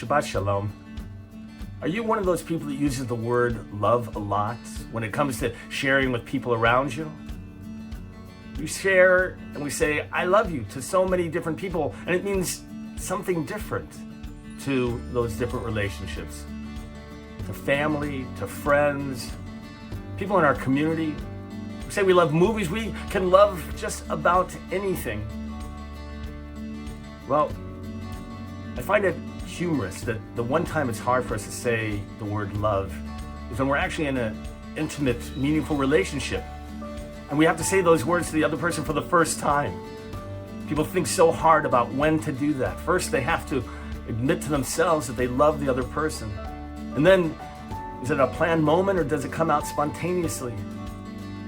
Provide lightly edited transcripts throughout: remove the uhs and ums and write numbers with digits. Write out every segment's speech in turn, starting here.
Shabbat Shalom. Are you one of those people that uses the word love a lot when it comes to sharing with people around you? You share and we say, I love you to so many different people, and it means something different to those different relationships. To family, to friends, people in our community. We say we love movies, we can love just about anything. Well, I find it humorous that the one time it's hard for us to say the word love is when we're actually in an intimate, meaningful relationship. And we have to say those words to the other person for the first time. People think so hard about when to do that. First, they have to admit to themselves that they love the other person. And then, is it a planned moment or does it come out spontaneously?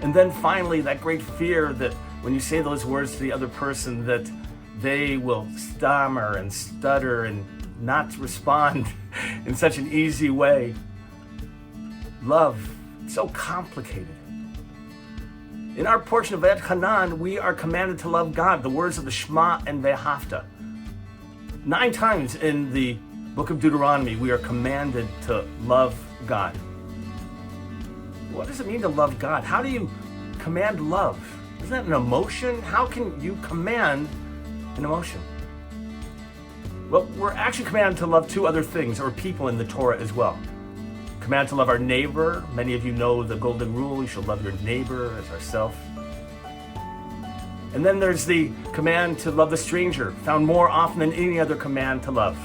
And then finally, that great fear that when you say those words to the other person that they will stammer and stutter and not respond in such an easy way. Love, it's so complicated. In our portion of Et Hanan, we are commanded to love God, the words of the Shema and Ve'ahavta. 9 times in the book of Deuteronomy, we are commanded to love God. What does it mean to love God? How do you command love? Isn't that an emotion? How can you command an emotion? Well, we're actually commanded to love 2 other things or people in the Torah as well. Commanded to love our neighbor. Many of you know the golden rule, you shall love your neighbor as ourselves. And then there's the command to love the stranger, found more often than any other command to love.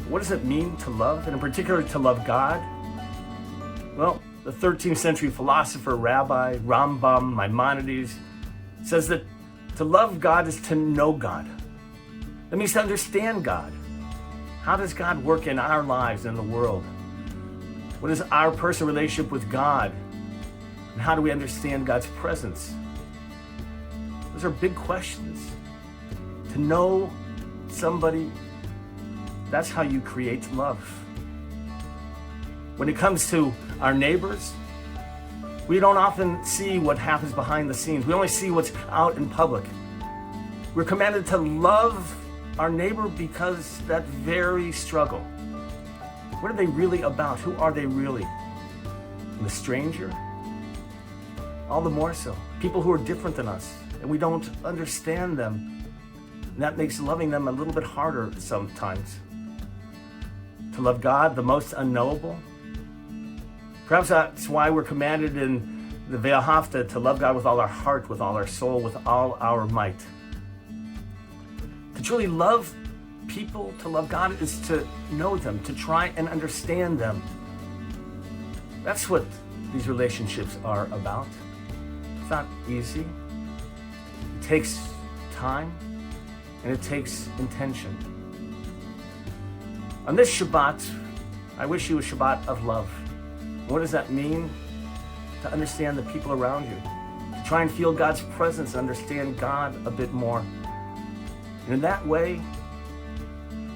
What does it mean to love, and in particular to love God? Well, the 13th century philosopher, Rabbi Rambam Maimonides, says that to love God is to know God. That means to understand God. How does God work in our lives and in the world? What is our personal relationship with God? And how do we understand God's presence? Those are big questions. To know somebody, that's how you create love. When it comes to our neighbors, we don't often see what happens behind the scenes. We only see what's out in public. We're commanded to love our neighbor because that very struggle. What are they really about? Who are they really? And the stranger? All the more so. People who are different than us, and we don't understand them. And that makes loving them a little bit harder sometimes. To love God, the most unknowable. Perhaps that's why we're commanded in the Ve'ahavta to love God with all our heart, with all our soul, with all our might. To truly love people, to love God, is to know them, to try and understand them. That's what these relationships are about. It's not easy. It takes time, and it takes intention. On this Shabbat, I wish you a Shabbat of love. What does that mean? To understand the people around you. To try and feel God's presence, understand God a bit more. And in that way,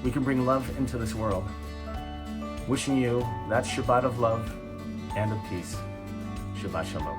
we can bring love into this world. Wishing you that Shabbat of love and of peace. Shabbat Shalom.